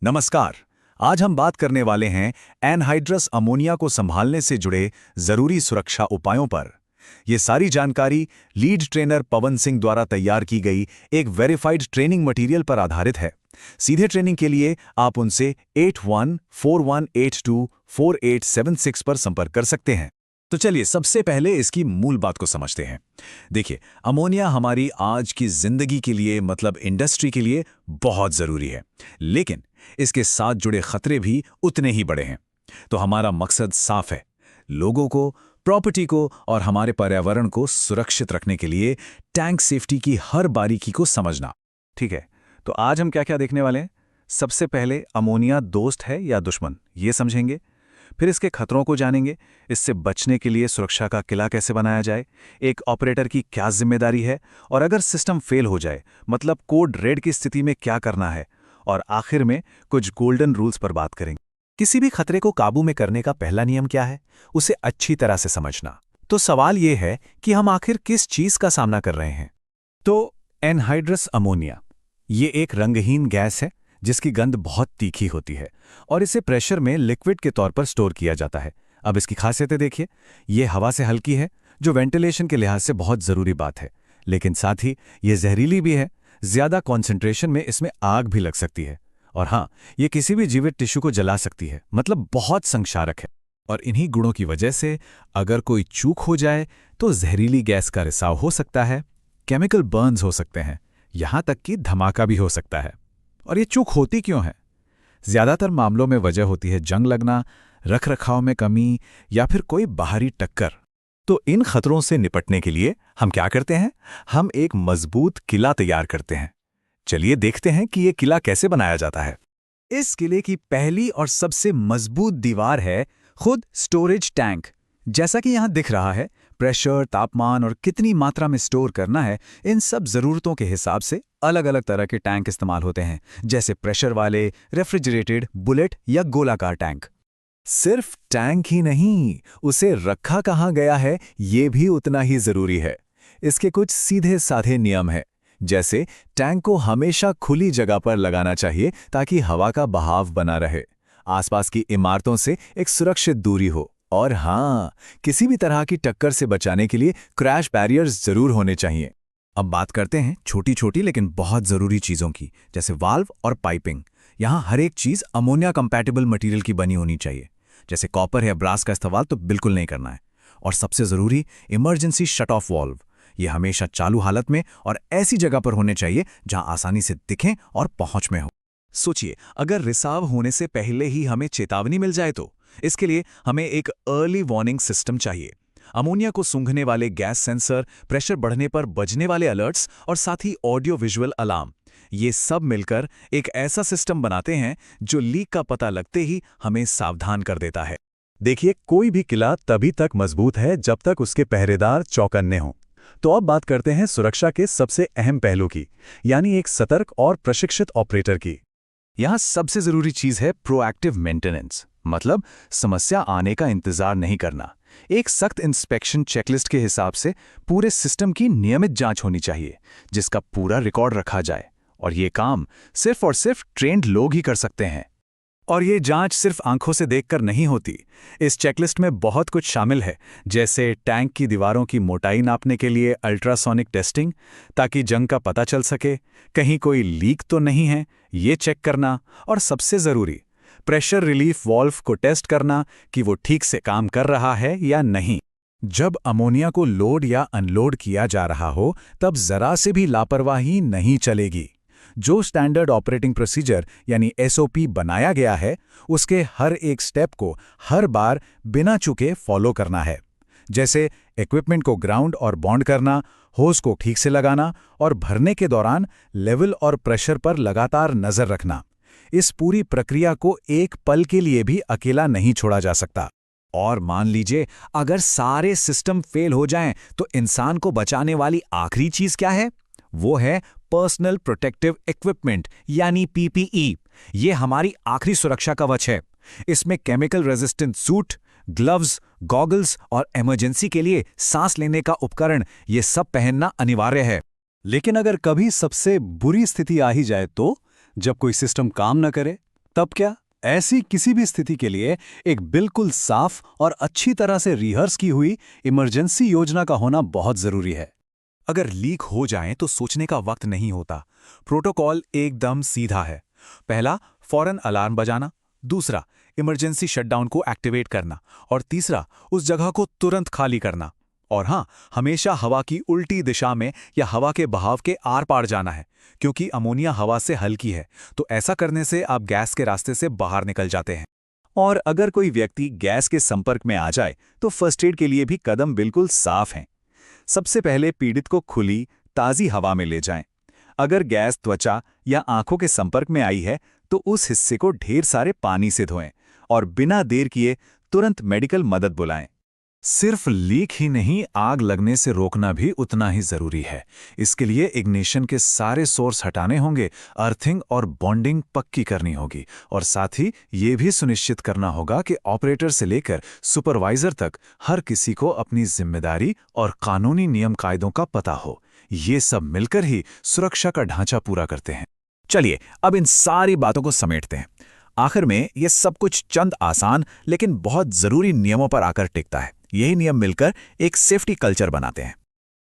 नमस्कार। आज हम बात करने वाले हैं एनहाइड्रस अमोनिया को संभालने से जुड़े जरूरी सुरक्षा उपायों पर। ये सारी जानकारी लीड ट्रेनर पवन सिंह द्वारा तैयार की गई एक वेरीफाइड ट्रेनिंग मटेरियल पर आधारित है। सीधे ट्रेनिंग के लिए आप उनसे 8141824876 पर संपर्क कर सकते हैं। तो चलिए सबसे पहले इसकी मूल बात को समझते हैं। देखिए, अमोनिया हमारी आज की जिंदगी के लिए मतलब इंडस्ट्री के लिए बहुत जरूरी है, लेकिन इसके साथ जुड़े खतरे भी उतने ही बड़े हैं। तो हमारा मकसद साफ है, लोगों को, प्रॉपर्टी को और हमारे पर्यावरण को सुरक्षित रखने के लिए टैंक सेफ्टी की हर बारीकी को समझना। ठीक है, तो आज हम क्या क्या देखने वाले हैं। सबसे पहले अमोनिया दोस्त है या दुश्मन, ये समझेंगे। फिर इसके खतरों को जानेंगे, इससे बचने के लिए सुरक्षा का किला कैसे बनाया जाए, एक ऑपरेटर की क्या जिम्मेदारी है, और अगर सिस्टम फेल हो जाए मतलब कोड रेड की स्थिति में क्या करना है, और आखिर में कुछ गोल्डन रूल्स पर बात करेंगे। किसी भी खतरे को काबू में करने का पहला नियम क्या है, उसे अच्छी तरह से समझना। तो सवाल यह है कि हम आखिर किस चीज का सामना कर रहे हैं। तो एनहाइड्रस अमोनिया ये एक रंगहीन गैस है जिसकी गंध बहुत तीखी होती है और इसे प्रेशर में लिक्विड के तौर पर स्टोर किया जाता है। अब इसकी खासियतें देखिए, ये हवा से हल्की है जो वेंटिलेशन के लिहाज से बहुत जरूरी बात है, लेकिन साथ ही ये जहरीली भी है। ज्यादा कॉन्सेंट्रेशन में इसमें आग भी लग सकती है, और हाँ, ये किसी भी जीवित टिश्यू को जला सकती है, मतलब बहुत संक्षारक है। और इन्हीं गुणों की वजह से अगर कोई चूक हो जाए तो जहरीली गैस का रिसाव हो सकता है, केमिकल बर्न्स हो सकते हैं, यहां तक कि धमाका भी हो सकता है। और ये चूक होती क्यों है? ज्यादातर मामलों में वजह होती है जंग लगना, रखरखाव में कमी या फिर कोई बाहरी टक्कर। तो इन खतरों से निपटने के लिए हम क्या करते हैं? हम एक मजबूत किला तैयार करते हैं। चलिए देखते हैं कि ये किला कैसे बनाया जाता है। इस किले की पहली और सबसे मजबूत दीवार है खुद स्टोरेज टैंक। जैसा कि यहां दिख रहा है, प्रेशर, तापमान और कितनी मात्रा में स्टोर करना है, इन सब जरूरतों के हिसाब से अलग अलग तरह के टैंक इस्तेमाल होते हैं, जैसे प्रेशर वाले, रेफ्रिजरेटेड, बुलेट या गोलाकार टैंक। सिर्फ टैंक ही नहीं, उसे रखा कहाँ गया है ये भी उतना ही जरूरी है। इसके कुछ सीधे साधे नियम हैं, जैसे टैंक को हमेशा खुली जगह पर लगाना चाहिए ताकि हवा का बहाव बना रहे, आसपास की इमारतों से एक सुरक्षित दूरी हो, और हाँ, किसी भी तरह की टक्कर से बचाने के लिए क्रैश बैरियर्स जरूर होने चाहिए। अब बात करते हैं छोटी छोटी लेकिन बहुत जरूरी चीजों की, जैसे वाल्व और पाइपिंग। यहाँ हर एक चीज अमोनिया कंपैटिबल मटेरियल की बनी होनी चाहिए, जैसे कॉपर या ब्रास का इस्तेमाल तो बिल्कुल नहीं करना है। और सबसे जरूरी, इमरजेंसी शट ऑफ वाल्व। ये हमेशा चालू हालत में और ऐसी जगह पर होने चाहिए जहां आसानी से दिखें और पहुंच में हो। सोचिए, अगर रिसाव होने से पहले ही हमें चेतावनी मिल जाए तो इसके लिए हमें एक अर्ली वार्निंग सिस्टम चाहिए। अमोनिया को सूंघने वाले गैस सेंसर, प्रेशर बढ़ने पर बजने वाले अलर्ट्स और साथ ही ऑडियो विजुअल अलार्म, ये सब मिलकर एक ऐसा सिस्टम बनाते हैं जो लीक का पता लगते ही हमें सावधान कर देता है। देखिए, कोई भी किला तभी तक मजबूत है जब तक उसके पहरेदार चौकन्ने हों। तो अब बात करते हैं सुरक्षा के सबसे अहम पहलू की, यानी एक सतर्क और प्रशिक्षित ऑपरेटर की। यहां सबसे जरूरी चीज है प्रोएक्टिव मेंटेनेंस, मतलब समस्या आने का इंतजार नहीं करना। एक सख्त इंस्पेक्शन चेकलिस्ट के हिसाब से पूरे सिस्टम की नियमित जांच होनी चाहिए, जिसका पूरा रिकॉर्ड रखा जाए, और ये काम सिर्फ और सिर्फ ट्रेन्ड लोग ही कर सकते हैं। और ये जांच सिर्फ आंखों से देखकर नहीं होती। इस चेकलिस्ट में बहुत कुछ शामिल है, जैसे टैंक की दीवारों की मोटाई नापने के लिए अल्ट्रासोनिक टेस्टिंग, ताकि जंग का पता चल सके, कहीं कोई लीक तो नहीं है ये चेक करना, और सबसे जरूरी, प्रेशर रिलीफ वाल्व को टेस्ट करना कि वो ठीक से काम कर रहा है या नहीं। जब अमोनिया को लोड या अनलोड किया जा रहा हो तब जरा से भी लापरवाही नहीं चलेगी। जो स्टैंडर्ड ऑपरेटिंग प्रोसीजर यानी एसओपी बनाया गया है, उसके हर एक स्टेप को हर बार बिना चूके फॉलो करना है, जैसे इक्विपमेंट को ग्राउंड और बॉन्ड करना, होज को ठीक से लगाना और भरने के दौरान लेवल और प्रेशर पर लगातार नजर रखना। इस पूरी प्रक्रिया को एक पल के लिए भी अकेला नहीं छोड़ा जा सकता। और मान लीजिए अगर सारे सिस्टम फेल हो जाएं, तो इंसान को बचाने वाली आखिरी चीज क्या है? वो है पर्सनल प्रोटेक्टिव इक्विपमेंट यानी पीपीई। ये हमारी आखिरी सुरक्षा कवच है। इसमें chemical resistant suit, gloves, goggles और इमरजेंसी के लिए सांस लेने का उपकरण, ये सब पहनना अनिवार्य है। लेकिन अगर कभी सबसे बुरी स्थिति आ ही जाए तो, जब कोई सिस्टम काम न करे, तब क्या? ऐसी किसी भी स्थिति के लिए एक बिल्कुल साफ और अच्छी तरह से रिहर्स की हुई इमरजेंसी योजना का होना बहुत जरूरी है। अगर लीक हो जाए तो सोचने का वक्त नहीं होता। प्रोटोकॉल एकदम सीधा है। पहला, फौरन अलार्म बजाना। दूसरा, इमरजेंसी शटडाउन को एक्टिवेट करना। और तीसरा, उस जगह को तुरंत खाली करना। और हाँ, हमेशा हवा की उल्टी दिशा में या हवा के बहाव के आर पार जाना है, क्योंकि अमोनिया हवा से हल्की है, तो ऐसा करने से आप गैस के रास्ते से बाहर निकल जाते हैं। और अगर कोई व्यक्ति गैस के संपर्क में आ जाए तो फर्स्ट एड के लिए भी कदम बिल्कुल साफ हैं। सबसे पहले पीड़ित को खुली, ताज़ी हवा में ले जाएं। अगर गैस त्वचा या आंखों के संपर्क में आई है तो उस हिस्से को ढेर सारे पानी से धोएं और बिना देर किए तुरंत मेडिकल मदद बुलाएं। सिर्फ लीक ही नहीं, आग लगने से रोकना भी उतना ही जरूरी है। इसके लिए इग्निशन के सारे सोर्स हटाने होंगे, अर्थिंग और बॉन्डिंग पक्की करनी होगी, और साथ ही ये भी सुनिश्चित करना होगा कि ऑपरेटर से लेकर सुपरवाइजर तक हर किसी को अपनी जिम्मेदारी और कानूनी नियम कायदों का पता हो। ये सब मिलकर ही सुरक्षा का ढांचा पूरा करते हैं। चलिए अब इन सारी बातों को समेटते हैं। आखिर में ये सब कुछ चंद आसान लेकिन बहुत जरूरी नियमों पर आकर टिकता है। यही नियम मिलकर एक सेफ्टी कल्चर बनाते हैं।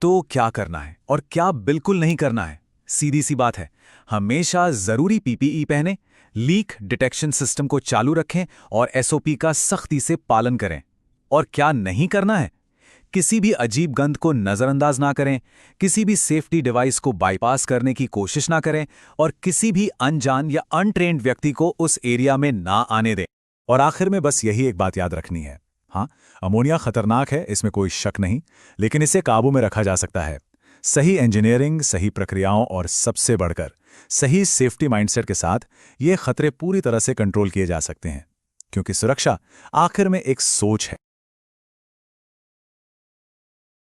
तो क्या करना है और क्या बिल्कुल नहीं करना है? सीधी सी बात है, हमेशा जरूरी पीपीई पहनें, लीक डिटेक्शन सिस्टम को चालू रखें और एसओपी का सख्ती से पालन करें। और क्या नहीं करना है? किसी भी अजीब गंध को नजरअंदाज ना करें, किसी भी सेफ्टी डिवाइस को बाईपास करने की कोशिश ना करें और किसी भी अनजान या अनट्रेन्ड व्यक्ति को उस एरिया में ना आने दें। और आखिर में बस यही एक बात याद रखनी है, हाँ, अमोनिया खतरनाक है, इसमें कोई शक नहीं, लेकिन इसे काबू में रखा जा सकता है। सही इंजीनियरिंग, सही प्रक्रियाओं और सबसे बढ़कर सही सेफ्टी माइंडसेट के साथ ये खतरे पूरी तरह से कंट्रोल किए जा सकते हैं, क्योंकि सुरक्षा आखिर में एक सोच है।